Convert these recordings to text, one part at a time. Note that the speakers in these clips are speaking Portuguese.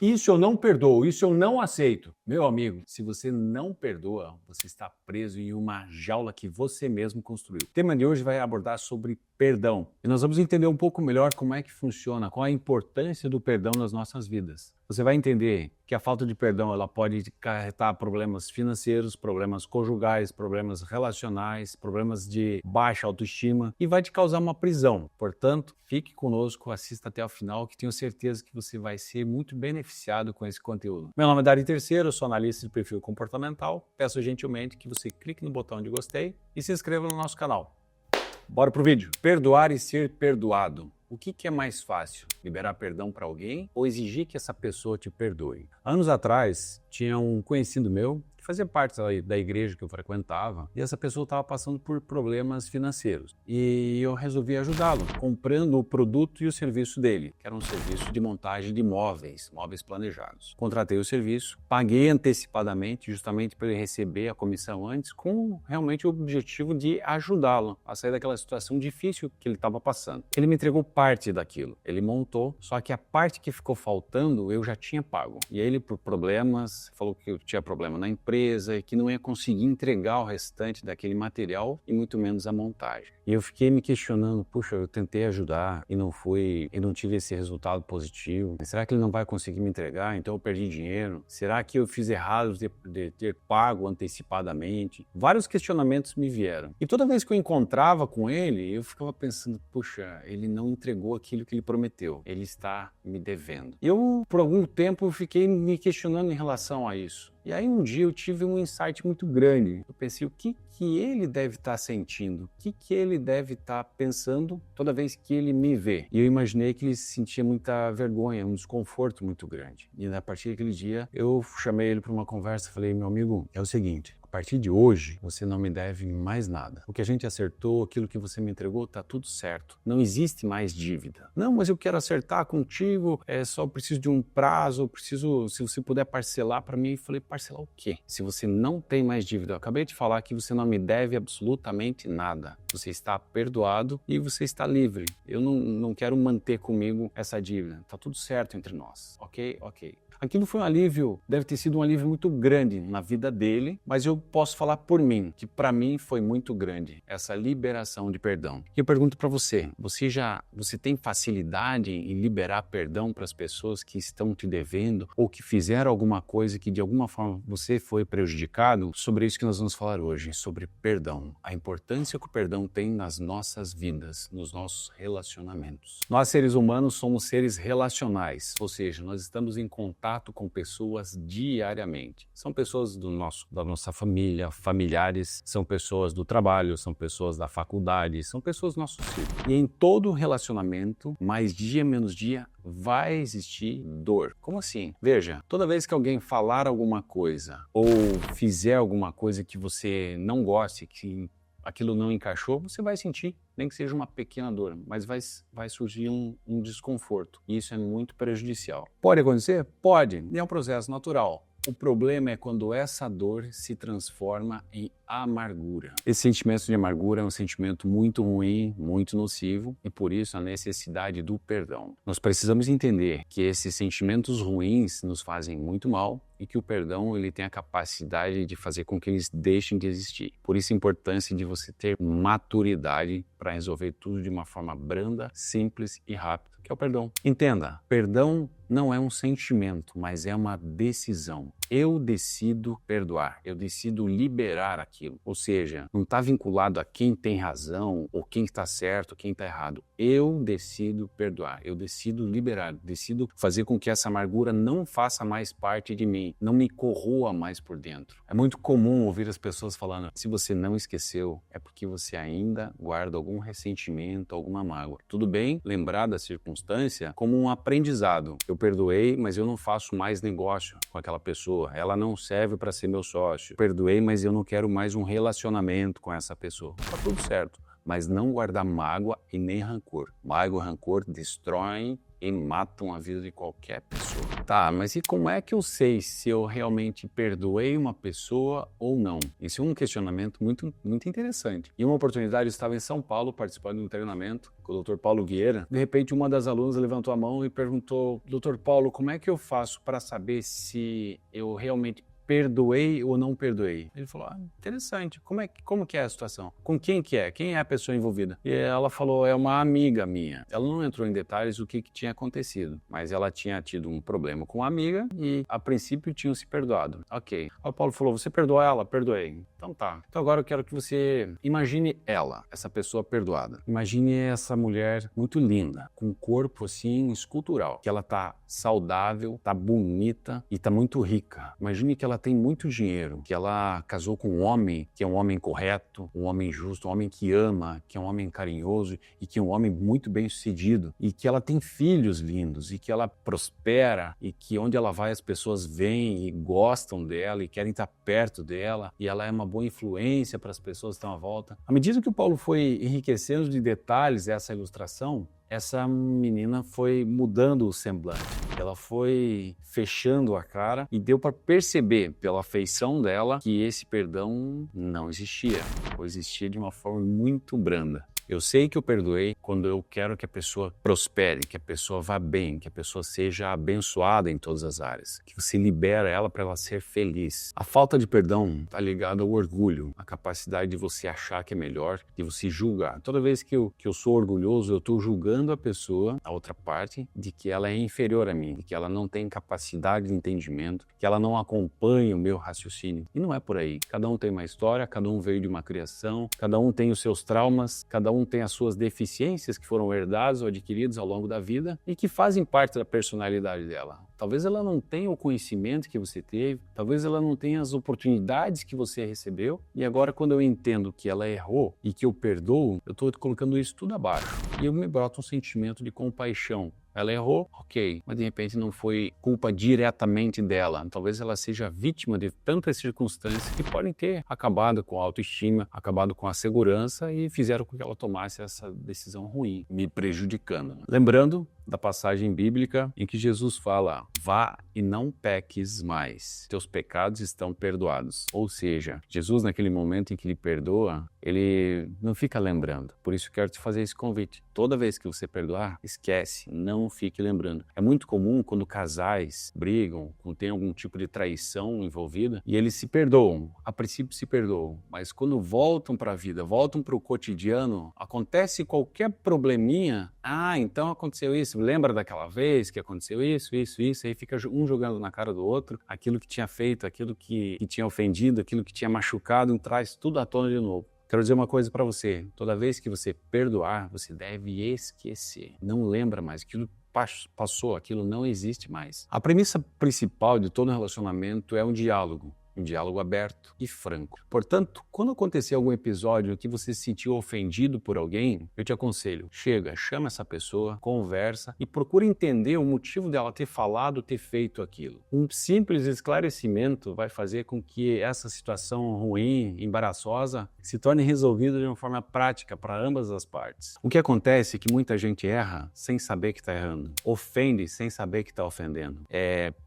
Isso eu não perdoo, isso eu não aceito. Meu amigo, se você não perdoa, você está preso em uma jaula que você mesmo construiu. O tema de hoje vai abordar sobre perdão. E nós vamos entender um pouco melhor como é que funciona, qual a importância do perdão nas nossas vidas. Você vai entender que a falta de perdão ela pode acarretar problemas financeiros, problemas conjugais, problemas relacionais, problemas de baixa autoestima e vai te causar uma prisão. Portanto, fique conosco, assista até o final que tenho certeza que você vai ser muito beneficiado com esse conteúdo. Meu nome é Dari Terceiro, eu sou analista de perfil comportamental. Peço gentilmente que você clique no botão de gostei e se inscreva no nosso canal. Bora pro vídeo. Perdoar e ser perdoado. O que é mais fácil? Liberar perdão para alguém ou exigir que essa pessoa te perdoe? Anos atrás, tinha um conhecido meu que fazia parte da igreja que eu frequentava e essa pessoa estava passando por problemas financeiros. E eu resolvi ajudá-lo, comprando o produto e o serviço dele, que era um serviço de montagem de móveis planejados. Contratei o serviço, paguei antecipadamente, justamente para ele receber a comissão antes, com realmente o objetivo de ajudá-lo a sair daquela situação difícil que ele estava passando. Ele me entregou parte daquilo, ele montou, só que a parte que ficou faltando eu já tinha pago. E aí ele, por problemas, falou que eu tinha problema na empresa e que não ia conseguir entregar o restante daquele material e muito menos a montagem. E eu fiquei me questionando, puxa, eu tentei ajudar e não tive esse resultado positivo. Será que ele não vai conseguir me entregar? Então eu perdi dinheiro? Será que eu fiz errado de ter pago antecipadamente? Vários questionamentos me vieram. E toda vez que eu encontrava com ele, eu ficava pensando, puxa, ele não entregou aquilo que ele prometeu. Ele está me devendo. Eu, por algum tempo, fiquei me questionando em relação a isso. E aí um dia eu tive um insight muito grande. Eu pensei, o que ele deve estar sentindo? O que ele deve estar pensando toda vez que ele me vê? E eu imaginei que ele sentia muita vergonha, um desconforto muito grande. E a partir daquele dia, eu chamei ele para uma conversa e falei, meu amigo, é o seguinte, a partir de hoje, você não me deve mais nada. O que a gente acertou, aquilo que você me entregou, tá tudo certo. Não existe mais dívida. Não, mas eu quero acertar contigo, só preciso de um prazo, se você puder parcelar para mim. Eu falei, parcelar o quê? Se você não tem mais dívida, eu acabei de falar que você não me deve absolutamente nada. Você está perdoado e você está livre. Eu não quero manter comigo essa dívida. Tá tudo certo entre nós, ok? Ok. Aquilo foi um alívio, deve ter sido um alívio muito grande na vida dele, mas eu posso falar por mim, que para mim foi muito grande essa liberação de perdão. E eu pergunto para você, você tem facilidade em liberar perdão para as pessoas que estão te devendo ou que fizeram alguma coisa que de alguma forma você foi prejudicado? Sobre isso que nós vamos falar hoje, sobre perdão, a importância que o perdão tem nas nossas vidas, nos nossos relacionamentos. Nós seres humanos somos seres relacionais, ou seja, nós estamos em contato com pessoas diariamente. São pessoas da nossa família, familiares, são pessoas do trabalho, são pessoas da faculdade, são pessoas do nosso círculo. E em todo relacionamento, mais dia menos dia, vai existir dor. Como assim? Veja, toda vez que alguém falar alguma coisa ou fizer alguma coisa que você não goste, que aquilo não encaixou, você vai sentir, nem que seja uma pequena dor, mas vai surgir um desconforto. E isso é muito prejudicial. Pode acontecer? Pode. E é um processo natural. O problema é quando essa dor se transforma em amargura. Esse sentimento de amargura é um sentimento muito ruim, muito nocivo, e por isso a necessidade do perdão. Nós precisamos entender que esses sentimentos ruins nos fazem muito mal e que o perdão ele tem a capacidade de fazer com que eles deixem de existir. Por isso a importância de você ter maturidade para resolver tudo de uma forma branda, simples e rápida, que é o perdão. Entenda, perdão não é um sentimento, mas é uma decisão. Eu decido perdoar, eu decido liberar aquilo. Ou seja, não está vinculado a quem tem razão, ou quem está certo, quem está errado. Eu decido perdoar, eu decido liberar, decido fazer com que essa amargura não faça mais parte de mim, não me corroa mais por dentro. É muito comum ouvir as pessoas falando, se você não esqueceu, é porque você ainda guarda algum ressentimento, alguma mágoa. Tudo bem lembrar da circunstância como um aprendizado. Eu perdoei, mas eu não faço mais negócio com aquela pessoa. Ela não serve para ser meu sócio. Perdoei, mas eu não quero mais um relacionamento com essa pessoa. Tá tudo certo. Mas não guardar mágoa e nem rancor. Mágoa e rancor destroem e matam a vida de qualquer pessoa. Tá, mas e como é que eu sei se eu realmente perdoei uma pessoa ou não? Isso é um questionamento muito interessante. Em uma oportunidade, eu estava em São Paulo participando de um treinamento com o Dr. Paulo Vieira. De repente, uma das alunas levantou a mão e perguntou: Dr. Paulo, como é que eu faço para saber se eu realmente perdoei ou não perdoei? Ele falou: interessante, como que é a situação? Com quem que é? Quem é a pessoa envolvida? E ela falou: é uma amiga minha. Ela não entrou em detalhes do que tinha acontecido, mas ela tinha tido um problema com a amiga e, a princípio, tinham se perdoado. Ok. Aí o Paulo falou: você perdoou ela? Perdoei. Então tá. Então agora eu quero que você imagine ela, essa pessoa perdoada. Imagine essa mulher muito linda, com um corpo assim escultural, que ela tá saudável, tá bonita e tá muito rica. Imagine que ela tem muito dinheiro, que ela casou com um homem que é um homem correto, um homem justo, um homem que ama, que é um homem carinhoso e que é um homem muito bem-sucedido, e que ela tem filhos lindos e que ela prospera e que onde ela vai as pessoas vêm e gostam dela e querem estar perto dela, e ela é uma boa influência para as pessoas que estão à volta. À medida que o Paulo foi enriquecendo de detalhes essa ilustração, essa menina foi mudando o semblante, ela foi fechando a cara e deu para perceber pela feição dela que esse perdão não existia, ou existia de uma forma muito branda. Eu sei que eu perdoei quando eu quero que a pessoa prospere, que a pessoa vá bem, que a pessoa seja abençoada em todas as áreas, que você libera ela para ela ser feliz. A falta de perdão está ligada ao orgulho, à capacidade de você achar que é melhor, de você julgar. Toda vez que eu sou orgulhoso, eu estou julgando a pessoa, a outra parte, de que ela é inferior a mim, de que ela não tem capacidade de entendimento, que ela não acompanha o meu raciocínio. E não é por aí. Cada um tem uma história, cada um veio de uma criação, cada um tem os seus traumas, cada um tem as suas deficiências que foram herdadas ou adquiridas ao longo da vida e que fazem parte da personalidade dela. Talvez ela não tenha o conhecimento que você teve, talvez ela não tenha as oportunidades que você recebeu, e agora quando eu entendo que ela errou e que eu perdoo, eu estou colocando isso tudo abaixo. E eu me broto um sentimento de compaixão. Ela errou, ok, mas de repente não foi culpa diretamente dela. Talvez ela seja vítima de tantas circunstâncias que podem ter acabado com a autoestima, acabado com a segurança e fizeram com que ela tomasse essa decisão ruim, me prejudicando. Lembrando da passagem bíblica em que Jesus fala: vá e não peques mais, teus pecados estão perdoados. Ou seja, Jesus naquele momento em que ele perdoa, ele não fica lembrando. Por isso quero te fazer esse convite. Toda vez que você perdoar, esquece, não fique lembrando. É muito comum quando casais brigam, quando tem algum tipo de traição envolvida, e eles se perdoam, a princípio se perdoam, mas quando voltam para a vida, voltam para o cotidiano, acontece qualquer probleminha, então aconteceu isso, lembra daquela vez que aconteceu isso, aí fica um jogando na cara do outro, aquilo que tinha feito, aquilo que tinha ofendido, aquilo que tinha machucado, traz tudo à tona de novo. Quero dizer uma coisa para você: toda vez que você perdoar, você deve esquecer. Não lembra mais, aquilo passou, aquilo não existe mais. A premissa principal de todo relacionamento é um diálogo aberto e franco. Portanto, quando acontecer algum episódio que você se sentiu ofendido por alguém, eu te aconselho, chama essa pessoa, conversa e procura entender o motivo dela ter falado, ter feito aquilo. Um simples esclarecimento vai fazer com que essa situação ruim, embaraçosa, se torne resolvida de uma forma prática para ambas as partes. O que acontece é que muita gente erra sem saber que está errando, ofende sem saber que está ofendendo,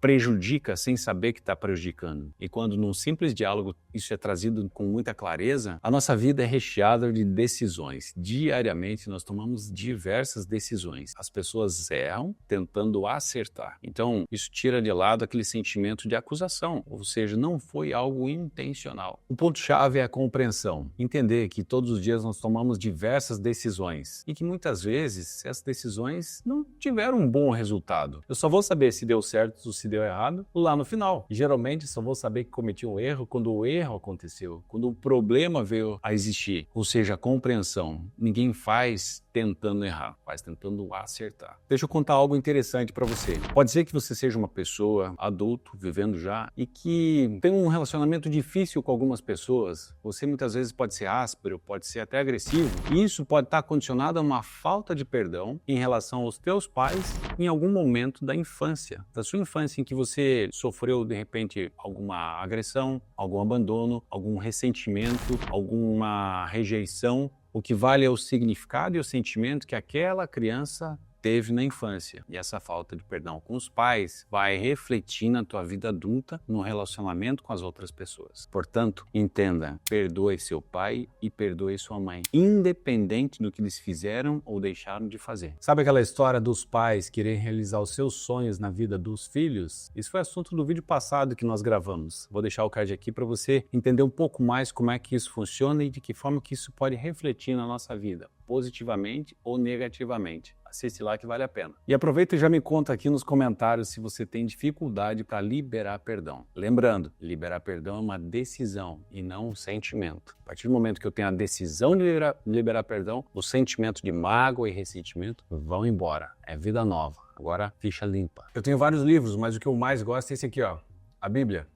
prejudica sem saber que está prejudicando. E quando num simples diálogo isso é trazido com muita clareza, a nossa vida é recheada de decisões. Diariamente nós tomamos diversas decisões. As pessoas erram tentando acertar. Então isso tira de lado aquele sentimento de acusação, ou seja, não foi algo intencional. O ponto-chave é a compreensão. Entender que todos os dias nós tomamos diversas decisões e que muitas vezes essas decisões não tiveram um bom resultado. Eu só vou saber se deu certo ou se deu errado lá no final. E geralmente só vou saber que cometi um erro quando o erro aconteceu, quando o problema veio a existir. Ou seja, a compreensão. Ninguém faz tentando errar, faz tentando acertar. Deixa eu contar algo interessante para você. Pode ser que você seja uma pessoa adulto, vivendo já, e que tem um relacionamento difícil com algumas pessoas. Você muitas vezes pode ser áspero, pode ser até agressivo. E isso pode estar condicionado a uma falta de perdão em relação aos teus pais em algum momento da infância, da sua infância, em que você sofreu de repente alguma agressão, algum abandono, algum ressentimento, alguma rejeição. O que vale é o significado e o sentimento que aquela criança teve na infância. E essa falta de perdão com os pais vai refletir na tua vida adulta, no relacionamento com as outras pessoas. Portanto, entenda, perdoe seu pai e perdoe sua mãe, independente do que eles fizeram ou deixaram de fazer. Sabe aquela história dos pais querem realizar os seus sonhos na vida dos filhos? Isso foi assunto do vídeo passado que nós gravamos. Vou deixar o card aqui para você entender um pouco mais como é que isso funciona e de que forma que isso pode refletir na nossa vida, positivamente ou negativamente. Assiste lá que vale a pena. E aproveita e já me conta aqui nos comentários se você tem dificuldade para liberar perdão. Lembrando, liberar perdão é uma decisão e não um sentimento. A partir do momento que eu tenho a decisão de liberar perdão, o sentimento de mágoa e ressentimento vão embora. É vida nova. Agora, ficha limpa. Eu tenho vários livros, mas o que eu mais gosto é esse aqui, ó, a Bíblia.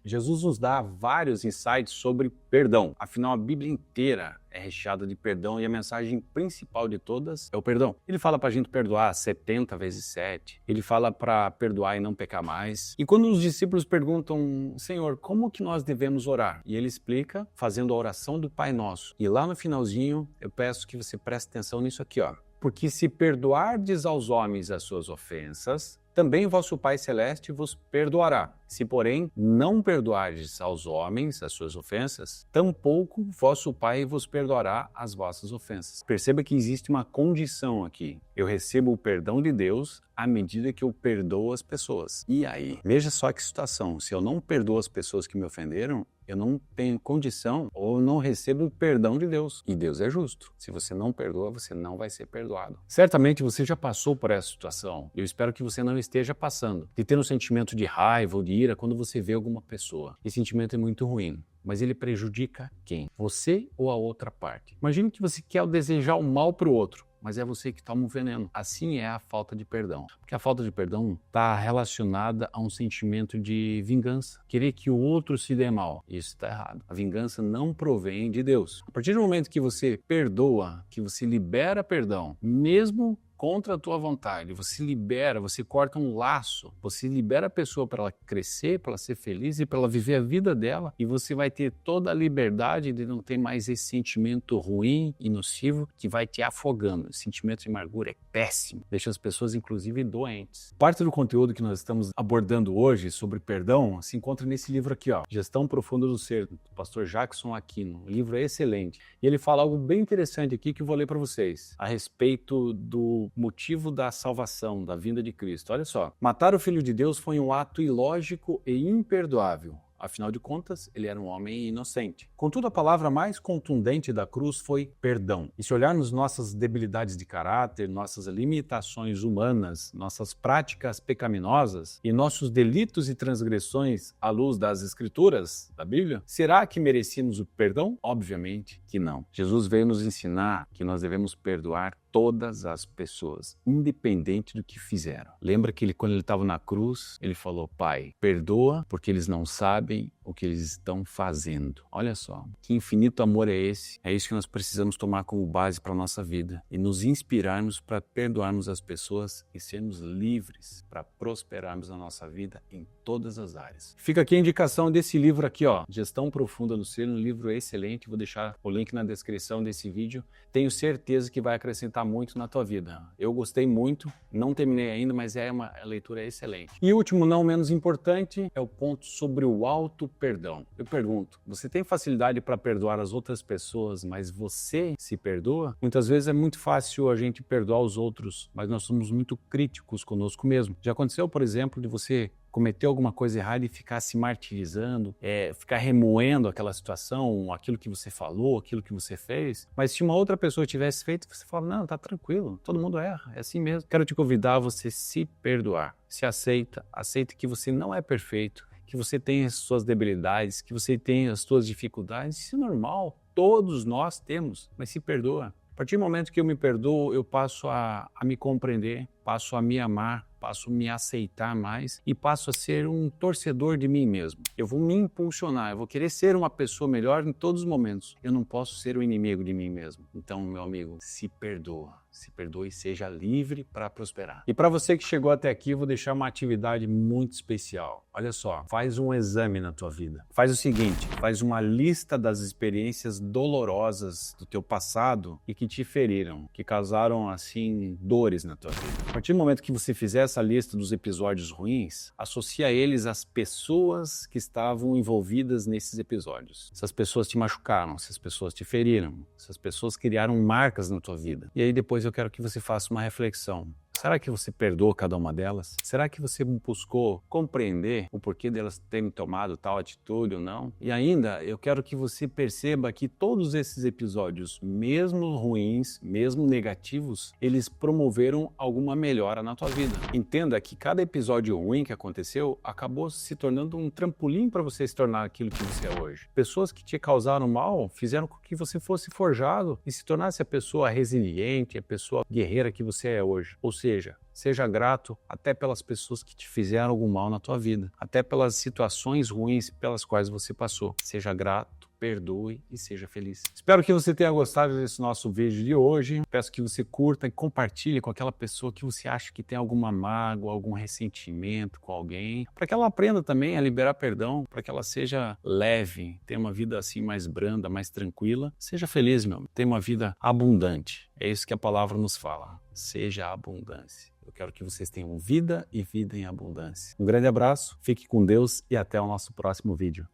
Jesus nos dá vários insights sobre perdão. Afinal, a Bíblia inteira é recheada de perdão e a mensagem principal de todas é o perdão. Ele fala para a gente perdoar 70 vezes 7. Ele fala para perdoar e não pecar mais. E quando os discípulos perguntam, Senhor, como que nós devemos orar? E ele explica fazendo a oração do Pai Nosso. E lá no finalzinho, eu peço que você preste atenção nisso aqui, ó. Porque se perdoardes aos homens as suas ofensas, também vosso Pai Celeste vos perdoará. Se, porém, não perdoardes aos homens as suas ofensas, tampouco vosso Pai vos perdoará as vossas ofensas. Perceba que existe uma condição aqui. Eu recebo o perdão de Deus à medida que eu perdoo as pessoas. E aí? Veja só que situação. Se eu não perdoo as pessoas que me ofenderam, eu não tenho condição ou não recebo o perdão de Deus. E Deus é justo. Se você não perdoa, você não vai ser perdoado. Certamente você já passou por essa situação. Eu espero que você não esteja passando. De ter um sentimento de raiva ou de ira quando você vê alguma pessoa. Esse sentimento é muito ruim. Mas ele prejudica quem? Você ou a outra parte? Imagine que você quer desejar o mal para o outro, mas é você que toma o veneno. Assim é a falta de perdão. Porque a falta de perdão está relacionada a um sentimento de vingança. Querer que o outro se dê mal. Isso está errado. A vingança não provém de Deus. A partir do momento que você perdoa, que você libera perdão, mesmo contra a tua vontade, você libera, você corta um laço, você libera a pessoa para ela crescer, para ela ser feliz e para ela viver a vida dela, e você vai ter toda a liberdade de não ter mais esse sentimento ruim e nocivo que vai te afogando. Esse sentimento de amargura é péssimo, deixa as pessoas inclusive doentes. Parte do conteúdo que nós estamos abordando hoje sobre perdão se encontra nesse livro aqui, ó, Gestão Profunda do Ser, do pastor Jackson Aquino. O livro é excelente e ele fala algo bem interessante aqui que eu vou ler para vocês a respeito do motivo da salvação, da vinda de Cristo. Olha só, matar o Filho de Deus foi um ato ilógico e imperdoável. Afinal de contas, ele era um homem inocente. Contudo, a palavra mais contundente da cruz foi perdão. E se olharmos nossas debilidades de caráter, nossas limitações humanas, nossas práticas pecaminosas e nossos delitos e transgressões à luz das Escrituras, da Bíblia, será que merecíamos o perdão? Obviamente que não. Jesus veio nos ensinar que nós devemos perdoar todas as pessoas, independente do que fizeram. Lembra que quando ele estava na cruz, ele falou, Pai, perdoa porque eles não sabem o que eles estão fazendo. Olha só, que infinito amor é esse? É isso que nós precisamos tomar como base para a nossa vida e nos inspirarmos para perdoarmos as pessoas e sermos livres para prosperarmos na nossa vida em todas as áreas. Fica aqui a indicação desse livro aqui, ó, Gestão Profunda do Ser, um livro excelente. Vou deixar o link na descrição desse vídeo. Tenho certeza que vai acrescentar muito na tua vida. Eu gostei muito, não terminei ainda, mas é uma leitura excelente. E último, não menos importante, é o ponto sobre o auto-perdão. Eu pergunto, você tem facilidade para perdoar as outras pessoas, mas você se perdoa? Muitas vezes é muito fácil a gente perdoar os outros, mas nós somos muito críticos conosco mesmo. Já aconteceu, por exemplo, de você cometer alguma coisa errada e ficar se martirizando, ficar remoendo aquela situação, aquilo que você falou, aquilo que você fez. Mas se uma outra pessoa tivesse feito, você fala, não, tá tranquilo, todo mundo erra, é assim mesmo. Quero te convidar a você se perdoar. Se aceita que você não é perfeito, que você tem as suas debilidades, que você tem as suas dificuldades. Isso é normal, todos nós temos, mas se perdoa. A partir do momento que eu me perdoo, eu passo a me compreender, passo a me amar, passo a me aceitar mais e passo a ser um torcedor de mim mesmo. Eu vou me impulsionar, eu vou querer ser uma pessoa melhor em todos os momentos. Eu não posso ser o inimigo de mim mesmo. Então, meu amigo, se perdoa. Se perdoe e seja livre para prosperar. E para você que chegou até aqui, eu vou deixar uma atividade muito especial. Olha só, faz um exame na tua vida. Faz o seguinte, faz uma lista das experiências dolorosas do teu passado e que te feriram, que causaram, assim, dores na tua vida. A partir do momento que você fizer essa lista dos episódios ruins, associa eles às pessoas que estavam envolvidas nesses episódios. Essas pessoas te machucaram, essas pessoas te feriram, essas pessoas criaram marcas na tua vida. E aí depois eu quero que você faça uma reflexão. Será que você perdoou cada uma delas? Será que você buscou compreender o porquê delas terem tomado tal atitude ou não? E ainda, eu quero que você perceba que todos esses episódios, mesmo ruins, mesmo negativos, eles promoveram alguma melhora na tua vida. Entenda que cada episódio ruim que aconteceu acabou se tornando um trampolim para você se tornar aquilo que você é hoje. Pessoas que te causaram mal fizeram com que você fosse forjado e se tornasse a pessoa resiliente, a pessoa guerreira que você é hoje. Ou seja, seja grato até pelas pessoas que te fizeram algum mal na tua vida, até pelas situações ruins pelas quais você passou. Seja grato, perdoe e seja feliz. Espero que você tenha gostado desse nosso vídeo de hoje. Peço que você curta e compartilhe com aquela pessoa que você acha que tem alguma mágoa, algum ressentimento com alguém, para que ela aprenda também a liberar perdão, para que ela seja leve, tenha uma vida assim mais branda, mais tranquila. Seja feliz, meu. Tenha uma vida abundante. É isso que a palavra nos fala. Seja abundância. Eu quero que vocês tenham vida e vida em abundância. Um grande abraço, fique com Deus e até o nosso próximo vídeo.